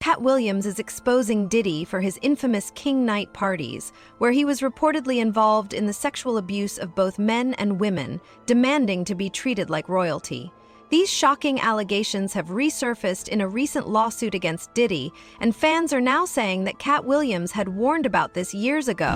Katt Williams is exposing Diddy for his infamous King Night parties, where he was reportedly involved in the sexual abuse of both men and women, demanding to be treated like royalty. These shocking allegations have resurfaced in a recent lawsuit against Diddy, and fans are now saying that Katt Williams had warned about this years ago.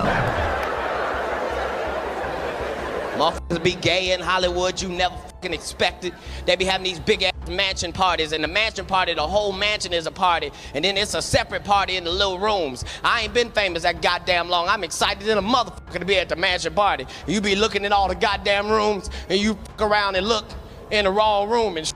Motherfuckers be gay in Hollywood, you never fucking expect it. They be having these big ass mansion parties, and the mansion party, the whole mansion is a party, and then it's a separate party in the little rooms. I ain't been famous that goddamn long. I'm excited in a motherfucker to be at the mansion party. You be looking at all the goddamn rooms, and you fuck around and look in the wrong room and shit.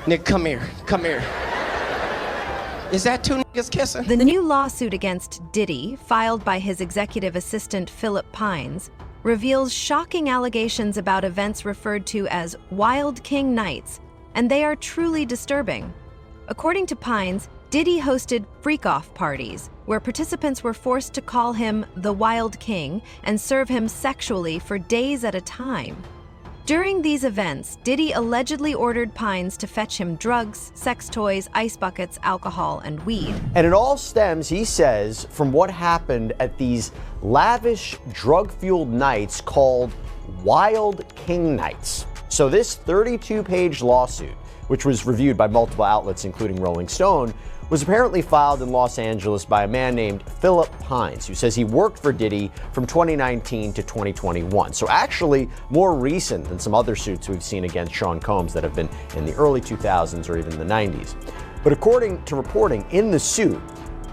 Nick, come here, come here. Is that two niggas kissing? The new lawsuit against Diddy, filed by his executive assistant Philip Pines, reveals shocking allegations about events referred to as Wild King Nights, and they are truly disturbing. According to Pines, Diddy hosted freak-off parties, where participants were forced to call him the Wild King and serve him sexually for days at a time. During these events, Diddy allegedly ordered Pines to fetch him drugs, sex toys, ice buckets, alcohol, and weed. And it all stems, he says, from what happened at these lavish, drug-fueled nights called Wild King Nights. So this 32-page lawsuit, which was reviewed by multiple outlets, including Rolling Stone, was apparently filed in Los Angeles by a man named Philip Pines, who says he worked for Diddy from 2019 to 2021. So actually more recent than some other suits we've seen against Sean Combs that have been in the early 2000s or even the 90s. But according to reporting in the suit,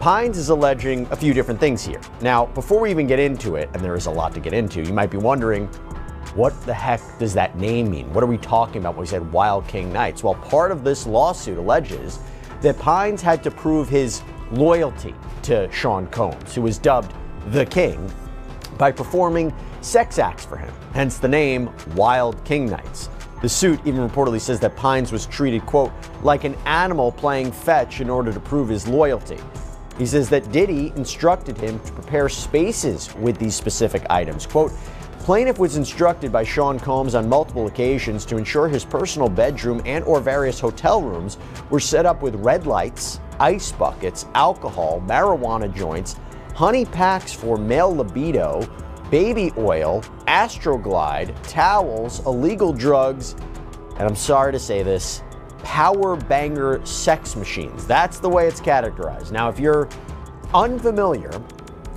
Pines is alleging a few different things here. Now, before we even get into it, and there is a lot to get into, you might be wondering, what the heck does that name mean? What are we talking about when we said Wild King Nights? Well, part of this lawsuit alleges that Pines had to prove his loyalty to Sean Combs, who was dubbed the King, by performing sex acts for him, hence the name Wild King Nights. The suit even reportedly says that Pines was treated, quote, like an animal playing fetch in order to prove his loyalty. He says that Diddy instructed him to prepare spaces with these specific items. Quote, plaintiff was instructed by Sean Combs on multiple occasions to ensure his personal bedroom and or various hotel rooms were set up with red lights, ice buckets, alcohol, marijuana joints, honey packs for male libido, baby oil, Astroglide, towels, illegal drugs, and I'm sorry to say this, power banger sex machines. That's the way it's categorized. Now, if you're unfamiliar,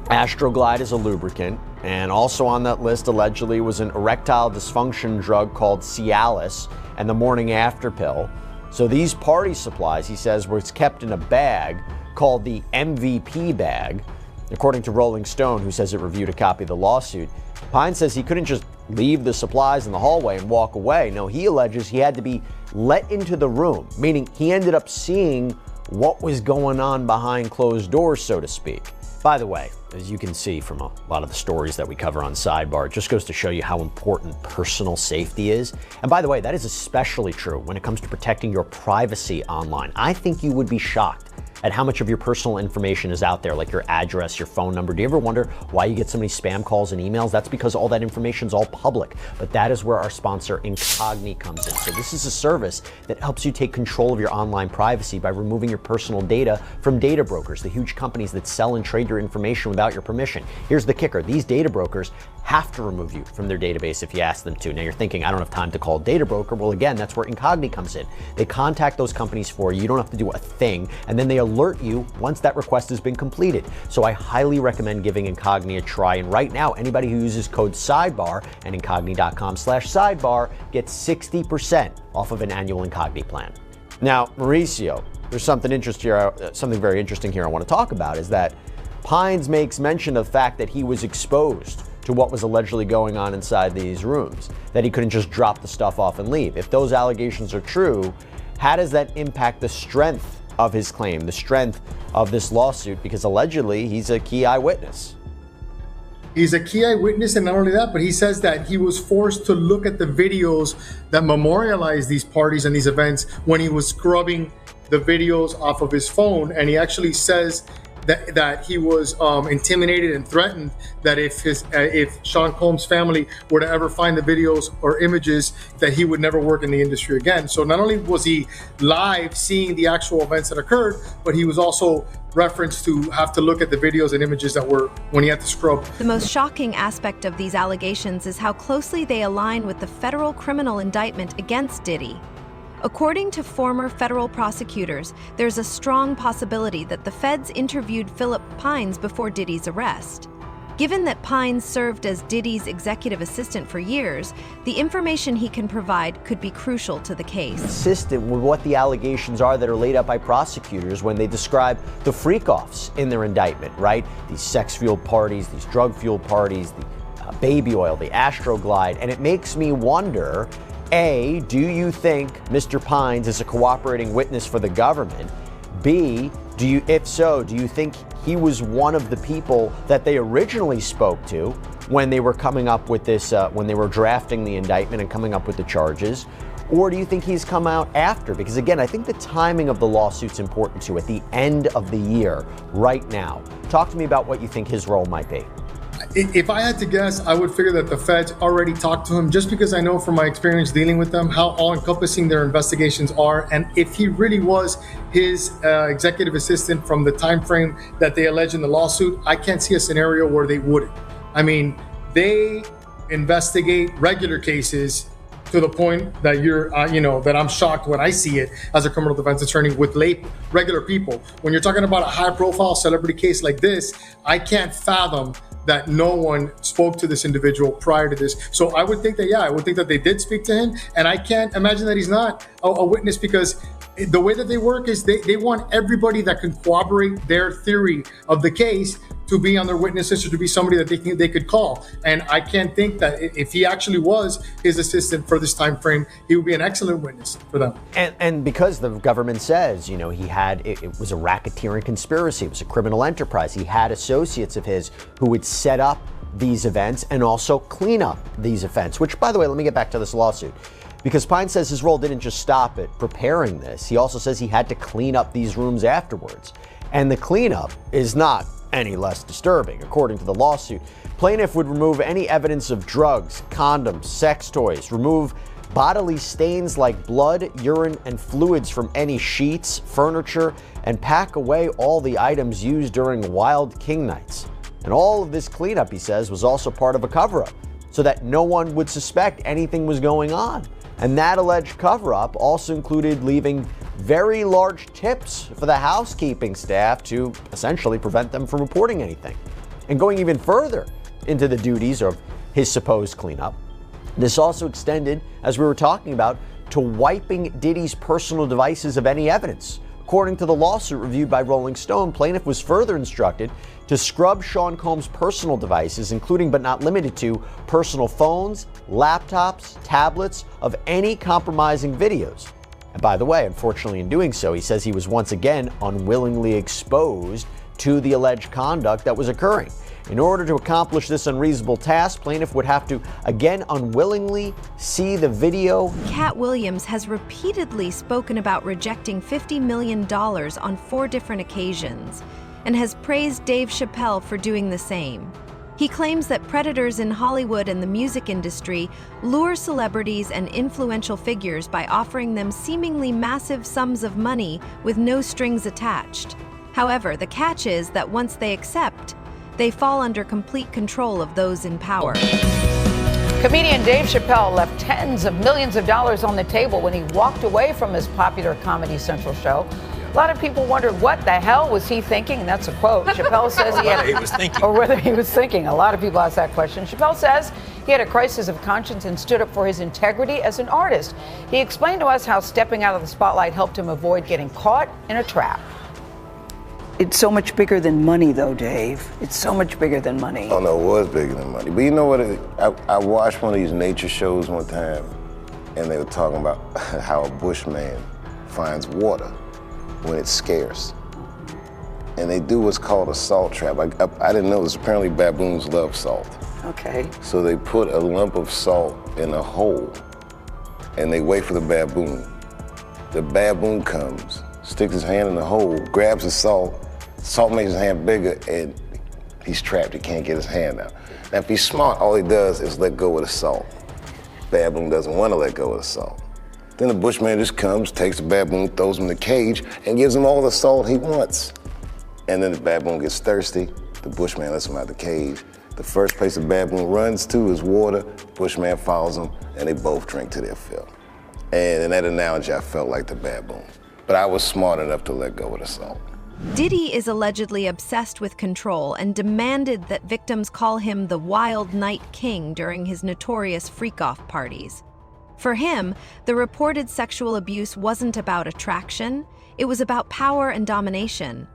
Astroglide is a lubricant, and also on that list allegedly was an erectile dysfunction drug called Cialis and the morning after pill. So these party supplies, he says, were kept in a bag called the MVP bag. According to Rolling Stone, who says it reviewed a copy of the lawsuit, Pine says he couldn't just leave the supplies in the hallway and walk away. No, he alleges he had to be let into the room, meaning he ended up seeing what was going on behind closed doors, so to speak. By the way, as you can see from a lot of the stories that we cover on Sidebar, it just goes to show you how important personal safety is. And by the way, that is especially true when it comes to protecting your privacy online. I think you would be shocked at how much of your personal information is out there, like your address, your phone number. Do you ever wonder why you get so many spam calls and emails? That's because all that information is all public. But that is where our sponsor Incogni comes in. So this is a service that helps you take control of your online privacy by removing your personal data from data brokers, the huge companies that sell and trade your information without your permission. Here's the kicker. These data brokers have to remove you from their database if you ask them to. Now you're thinking, I don't have time to call a data broker. Well, again, that's where Incogni comes in. They contact those companies for you. You don't have to do a thing. And then they alert you once that request has been completed. So I highly recommend giving Incogni a try. And right now, anybody who uses code SIDEBAR and Incogni.com/sidebar gets 60% off of an annual Incogni plan. Now, Mauricio, there's something very interesting here I want to talk about, is that Pines makes mention of the fact that he was exposed to what was allegedly going on inside these rooms, that he couldn't just drop the stuff off and leave. If those allegations are true, how does that impact the strength of his claim, the strength of this lawsuit? Because allegedly he's a key eyewitness. He's a key eyewitness, and not only that, but he says that he was forced to look at the videos that memorialize these parties and these events when he was scrubbing the videos off of his phone. And he actually says that he was intimidated and threatened that if Sean Combs' family were to ever find the videos or images, that he would never work in the industry again. So not only was he live seeing the actual events that occurred, but he was also referenced to have to look at the videos and images that were when he had to scrub. The most shocking aspect of these allegations is how closely they align with the federal criminal indictment against Diddy. According to former federal prosecutors, there's a strong possibility that the feds interviewed Philip Pines before Diddy's arrest. Given that Pines served as Diddy's executive assistant for years, the information he can provide could be crucial to the case. Consistent with what the allegations are that are laid out by prosecutors when they describe the freak-offs in their indictment, right? These sex-fueled parties, these drug-fueled parties, the baby oil, the Astroglide, and it makes me wonder, A, do you think Mr. Pines is a cooperating witness for the government? B, if so, do you think he was one of the people that they originally spoke to when they were coming up with this, when they were drafting the indictment and coming up with the charges? Or do you think he's come out after? Because again, I think the timing of the lawsuit's important too, at the end of the year, right now. Talk to me about what you think his role might be. If I had to guess, I would figure that the feds already talked to him, just because I know from my experience dealing with them how all-encompassing their investigations are. And if he really was his executive assistant from the time frame that they allege in the lawsuit, I can't see a scenario where they wouldn't. I mean, they investigate regular cases to the point that that I'm shocked when I see it as a criminal defense attorney with regular people. When you're talking about a high-profile celebrity case like this, I can't fathom that no one spoke to this individual prior to this. So I would think that, I would think that they did speak to him. And I can't imagine that he's not a witness, because the way that they work is they want everybody that can corroborate their theory of the case to be on their witness list, or to be somebody that they could call. And I can't think that if he actually was his assistant for this time frame, he would be an excellent witness for them. And because the government says, it was a racketeering conspiracy, it was a criminal enterprise. He had associates of his who would set up these events and also clean up these events, which, by the way, let me get back to this lawsuit. Because Pine says his role didn't just stop at preparing this. He also says he had to clean up these rooms afterwards. And the cleanup is not any less disturbing. According to the lawsuit, plaintiff would remove any evidence of drugs, condoms, sex toys, remove bodily stains like blood, urine, and fluids from any sheets, furniture, and pack away all the items used during Wild King nights. And all of this cleanup, he says, was also part of a cover-up, so that no one would suspect anything was going on. And that alleged cover-up also included leaving very large tips for the housekeeping staff to essentially prevent them from reporting anything. And going even further into the duties of his supposed cleanup, this also extended, as we were talking about, to wiping Diddy's personal devices of any evidence. According to the lawsuit reviewed by Rolling Stone, plaintiff was further instructed to scrub Sean Combs' personal devices, including but not limited to personal phones, laptops, tablets, of any compromising videos. And by the way, unfortunately in doing so, he says he was once again unwillingly exposed to the alleged conduct that was occurring. In order to accomplish this unreasonable task, plaintiff would have to again unwillingly see the video. Katt Williams has repeatedly spoken about rejecting $50 million on 4 different occasions and has praised Dave Chappelle for doing the same. He claims that predators in Hollywood and the music industry lure celebrities and influential figures by offering them seemingly massive sums of money with no strings attached. However, the catch is that once they accept, they fall under complete control of those in power. Comedian Dave Chappelle left tens of millions of dollars on the table when he walked away from his popular Comedy Central show. A lot of people wondered what the hell was he thinking, and that's a quote. Chappelle says he had, or whether he was thinking. A lot of people ask that question. Chappelle says he had a crisis of conscience and stood up for his integrity as an artist. He explained to us how stepping out of the spotlight helped him avoid getting caught in a trap. It's so much bigger than money, though, Dave. It's so much bigger than money. Oh, no, it was bigger than money. But you know what? I watched one of these nature shows one time, and they were talking about how a bushman finds water when it's scarce. And they do what's called a salt trap. I didn't know this. Apparently, baboons love salt. Okay. So they put a lump of salt in a hole, and they wait for the baboon. The baboon comes, sticks his hand in the hole, grabs the salt, Salt makes his hand bigger, and he's trapped. He can't get his hand out. Now, if he's smart, all he does is let go of the salt. Baboon doesn't want to let go of the salt. Then the bushman just comes, takes the baboon, throws him in the cage, and gives him all the salt he wants. And then the baboon gets thirsty. The bushman lets him out of the cage. The first place the baboon runs to is water. Bushman follows him, and they both drink to their fill. And in that analogy, I felt like the baboon. But I was smart enough to let go of the salt. Diddy is allegedly obsessed with control and demanded that victims call him the Wild Night King during his notorious freak-off parties. For him, the reported sexual abuse wasn't about attraction, it was about power and domination.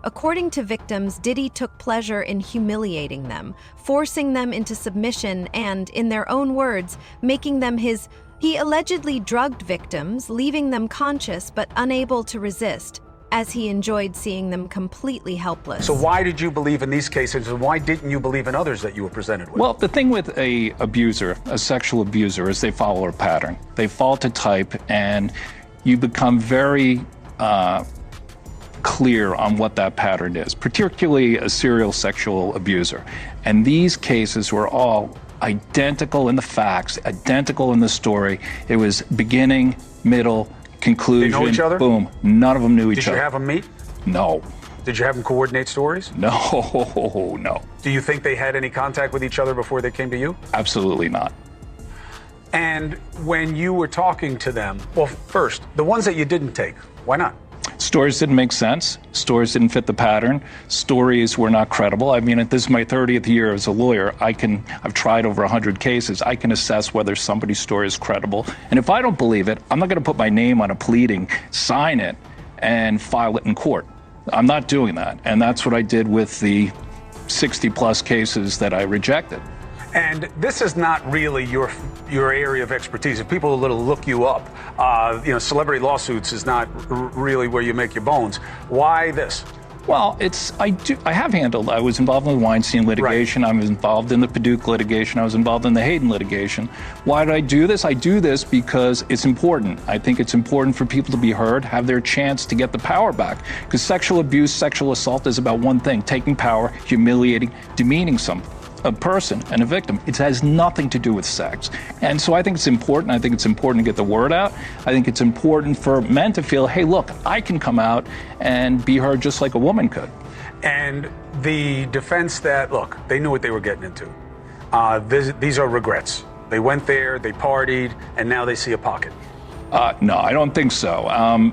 According to victims, Diddy took pleasure in humiliating them, forcing them into submission and, in their own words, making them his. He allegedly drugged victims, leaving them conscious but unable to resist, as he enjoyed seeing them completely helpless. So why did you believe in these cases, and why didn't you believe in others that you were presented with? Well, the thing with a abuser, a sexual abuser, is they follow a pattern. They fall to type, and you become very clear on what that pattern is, particularly a serial sexual abuser. And these cases were all identical in the facts, identical in the story. It was beginning, middle, conclusion. They know each other? Boom. None of them knew each other. Did you have them meet? No. Did you have them coordinate stories? No, no. Do you think they had any contact with each other before they came to you? Absolutely not. And when you were talking to them, well, first, the ones that you didn't take, why not? Stories didn't make sense. Stories didn't fit the pattern. Stories were not credible. I mean, this is my 30th year as a lawyer. I've tried over 100 cases. I can assess whether somebody's story is credible. And if I don't believe it, I'm not going to put my name on a pleading, sign it, and file it in court. I'm not doing that. And that's what I did with the 60-plus cases that I rejected. And this is not really your area of expertise. If people will look you up, celebrity lawsuits is not really where you make your bones. Why this? Well, I have handled. I was involved in the Weinstein litigation. Right. I was involved in the Paducah litigation. I was involved in the Hayden litigation. Why did I do this? I do this because it's important. I think it's important for people to be heard, have their chance to get the power back. Because sexual abuse, sexual assault is about one thing: taking power, humiliating, demeaning a person and a victim. It has nothing to do with sex. And so I think it's important. I think it's important to get the word out. I think it's important for men to feel, hey, look, I can come out and be heard just like a woman could. And the defense that, look, they knew what they were getting into. These are regrets. They went there, they partied, and now they see a pocket. No, I don't think so.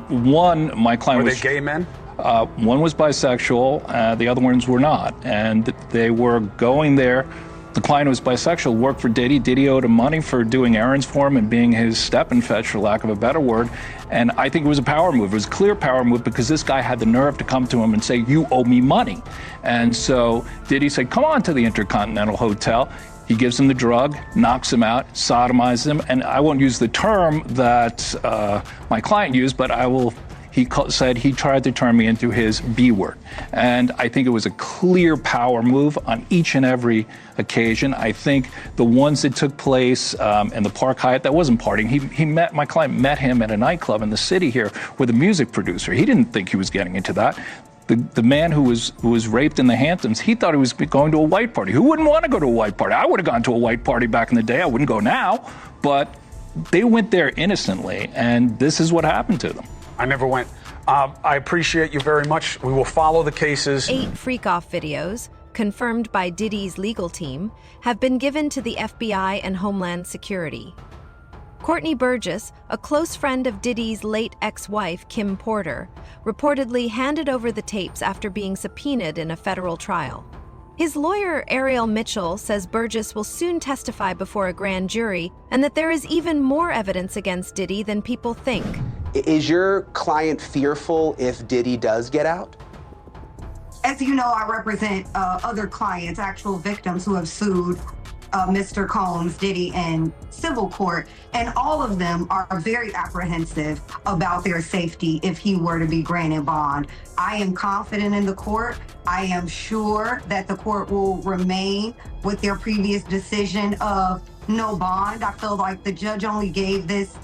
One, my client was... Were they gay men? One was bisexual, the other ones were not. And they were going there. The client was bisexual, worked for Diddy. Diddy owed him money for doing errands for him and being his step and fetch, for lack of a better word. And I think it was a power move. It was a clear power move because this guy had the nerve to come to him and say, you owe me money. And so Diddy said, come on to the Intercontinental Hotel. He gives him the drug, knocks him out, sodomizes him. And I won't use the term that my client used, but I will. He said he tried to turn me into his B word. And I think it was a clear power move on each and every occasion. I think the ones that took place in the Park Hyatt, that wasn't partying. My client met him at a nightclub in the city here with a music producer. He didn't think he was getting into that. The man who was raped in the Hamptons, he thought he was going to a white party. Who wouldn't want to go to a white party? I would have gone to a white party back in the day. I wouldn't go now. But they went there innocently, and this is what happened to them. I never went. I appreciate you very much. We will follow the cases. 8 freak-off videos, confirmed by Diddy's legal team, have been given to the FBI and Homeland Security. Courtney Burgess, a close friend of Diddy's late ex-wife, Kim Porter, reportedly handed over the tapes after being subpoenaed in a federal trial. His lawyer, Ariel Mitchell, says Burgess will soon testify before a grand jury and that there is even more evidence against Diddy than people think. Is your client fearful if Diddy does get out? As you know, I represent other clients, actual victims who have sued Mr. Combs, Diddy, in civil court, and all of them are very apprehensive about their safety if he were to be granted bond. I am confident in the court. I am sure that the court will remain with their previous decision of no bond. I feel like the judge only gave this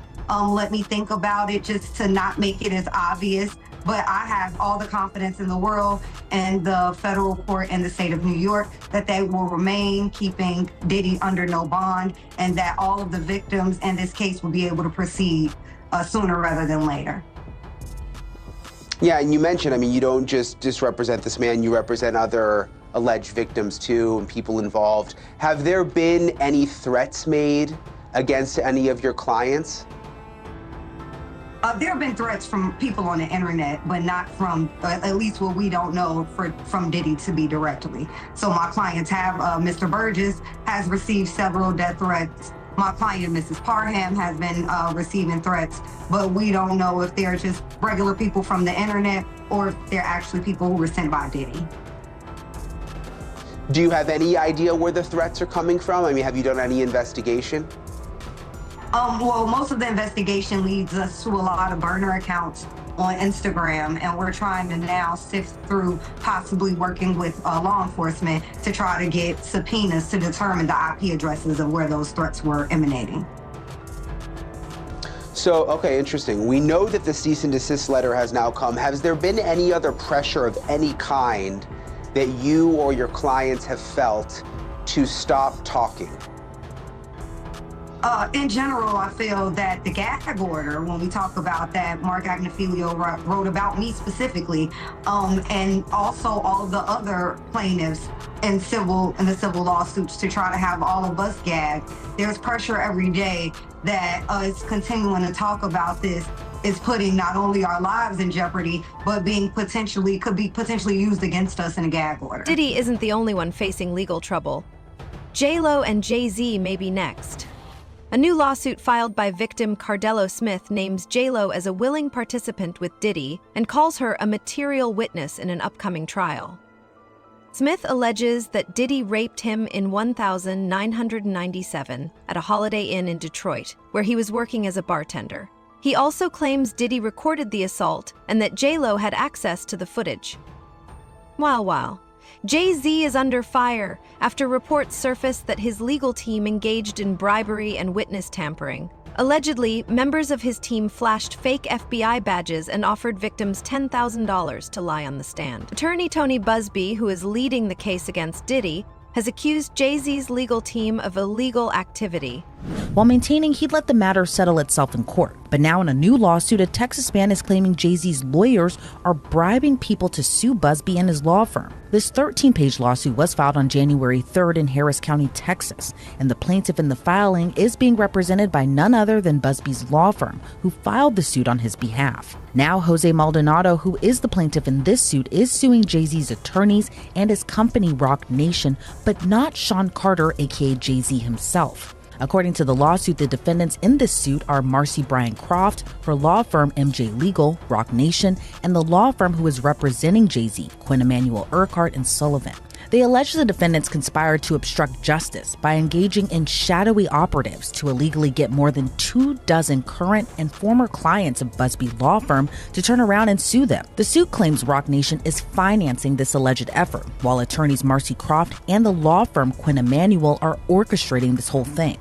let me think about it just to not make it as obvious But I have all the confidence in the world and the federal court in the state of New York that they will remain keeping Diddy under no bond, and that all of the victims in this case will be able to proceed sooner rather than later. Yeah, and you mentioned, I mean, you don't just represent this man, you represent other alleged victims too and people involved. Have there been any threats made against any of your clients? There have been threats from people on the internet, but not from, at least what we don't know, from Diddy to be directly. So my clients have, Mr. Burgess has received several death threats. My client, Mrs. Parham, has been receiving threats, but we don't know if they're just regular people from the internet or if they're actually people who were sent by Diddy. Do you have any idea where the threats are coming from? I mean, have you done any investigation? Well, most of the investigation leads us to a lot of burner accounts on Instagram, and we're trying to now sift through possibly working with law enforcement to try to get subpoenas to determine the IP addresses of where those threats were emanating. So, okay, interesting. We know that the cease and desist letter has now come. Has there been any other pressure of any kind that you or your clients have felt to stop talking? In general, I feel that the gag order, when we talk about that, Mark Agnifilio wrote about me specifically, and also all of the other plaintiffs in the civil lawsuits to try to have all of us gagged. There's pressure every day that us continuing to talk about this is putting not only our lives in jeopardy, but could be potentially used against us in a gag order. Diddy isn't the only one facing legal trouble. J-Lo and Jay-Z may be next. A new lawsuit filed by victim Cardello Smith names J-Lo as a willing participant with Diddy and calls her a material witness in an upcoming trial. Smith alleges that Diddy raped him in 1997 at a Holiday Inn in Detroit, where he was working as a bartender. He also claims Diddy recorded the assault and that J-Lo had access to the footage. Wow. Jay-Z is under fire after reports surfaced that his legal team engaged in bribery and witness tampering. Allegedly, members of his team flashed fake FBI badges and offered victims $10,000 to lie on the stand. Attorney Tony Busby, who is leading the case against Diddy, has accused Jay-Z's legal team of illegal activity, while maintaining he'd let the matter settle itself in court. But now in a new lawsuit, a Texas man is claiming Jay-Z's lawyers are bribing people to sue Busby and his law firm. This 13-page lawsuit was filed on January 3rd in Harris County, Texas, and the plaintiff in the filing is being represented by none other than Busby's law firm, who filed the suit on his behalf. Now, Jose Maldonado, who is the plaintiff in this suit, is suing Jay-Z's attorneys and his company Rock Nation, but not Sean Carter, aka Jay-Z himself. According to the lawsuit, the defendants in this suit are Marcy Bryan Croft, her law firm MJ Legal, Rock Nation, and the law firm who is representing Jay-Z, Quinn Emanuel Urquhart and Sullivan. They allege the defendants conspired to obstruct justice by engaging in shadowy operatives to illegally get more than 24 current and former clients of Busby's law firm to turn around and sue them. The suit claims Rock Nation is financing this alleged effort, while attorneys Marcy Croft and the law firm Quinn Emanuel are orchestrating this whole thing.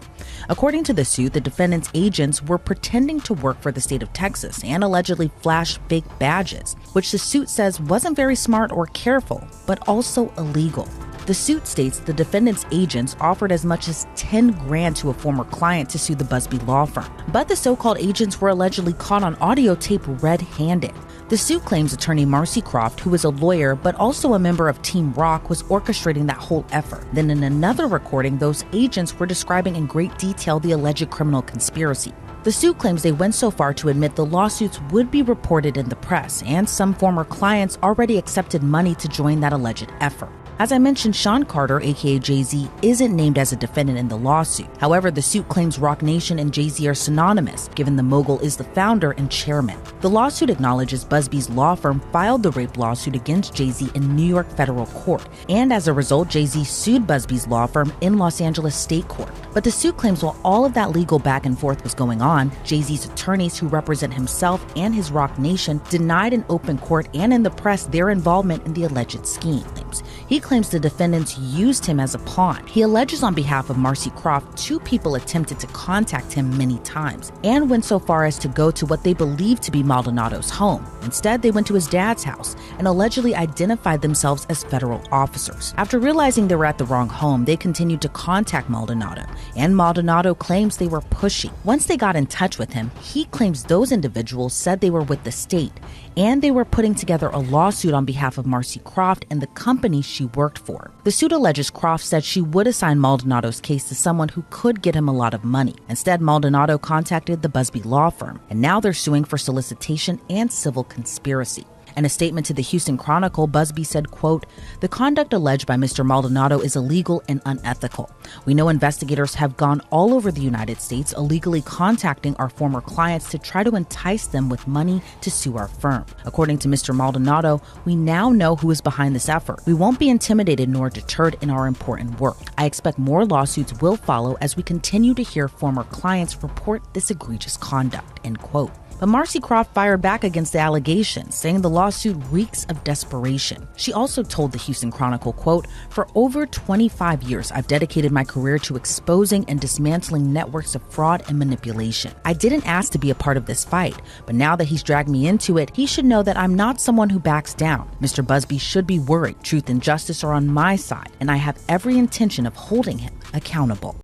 According to the suit, the defendants' agents were pretending to work for the state of Texas and allegedly flashed fake badges, which the suit says wasn't very smart or careful, but also illegal. The suit states the defendants' agents offered as much as $10,000 to a former client to sue the Busby law firm, but the so-called agents were allegedly caught on audio tape red-handed. The suit claims attorney Marcy Croft, who is a lawyer but also a member of Team Rock, was orchestrating that whole effort. Then in another recording, those agents were describing in great detail the alleged criminal conspiracy. The suit claims they went so far to admit the lawsuits would be reported in the press, and some former clients already accepted money to join that alleged effort. As I mentioned, Sean Carter, aka Jay-Z, isn't named as a defendant in the lawsuit. However, the suit claims Rock Nation and Jay-Z are synonymous, given the mogul is the founder and chairman. The lawsuit acknowledges Busby's law firm filed the rape lawsuit against Jay-Z in New York federal court, and as a result, Jay-Z sued Busby's law firm in Los Angeles state court. But the suit claims while all of that legal back and forth was going on, Jay-Z's attorneys, who represent himself and his Rock Nation, denied in open court and in the press their involvement in the alleged scheme. He claims the defendants used him as a pawn. He alleges on behalf of Marcy Croft 2 people attempted to contact him many times and went so far as to go to what they believed to be Maldonado's home. Instead, they went to his dad's house and allegedly identified themselves as federal officers. After realizing they were at the wrong home, they continued to contact Maldonado, and Maldonado claims they were pushy. Once they got in touch with him, he claims those individuals said they were with the state and they were putting together a lawsuit on behalf of Marcy Croft and the company she worked for. The suit alleges Croft said she would assign Maldonado's case to someone who could get him a lot of money. Instead, Maldonado contacted the Busby law firm, and now they're suing for solicitation and civil conspiracy. In a statement to the Houston Chronicle, Busby said, quote, "The conduct alleged by Mr. Maldonado is illegal and unethical. We know investigators have gone all over the United States illegally contacting our former clients to try to entice them with money to sue our firm. According to Mr. Maldonado, we now know who is behind this effort. We won't be intimidated nor deterred in our important work. I expect more lawsuits will follow as we continue to hear former clients report this egregious conduct," end quote. But Marcy Croft fired back against the allegations, saying the lawsuit reeks of desperation. She also told the Houston Chronicle, quote, "For over 25 years, I've dedicated my career to exposing and dismantling networks of fraud and manipulation. I didn't ask to be a part of this fight, but now that he's dragged me into it, he should know that I'm not someone who backs down. Mr. Busby should be worried. Truth and justice are on my side, and I have every intention of holding him accountable."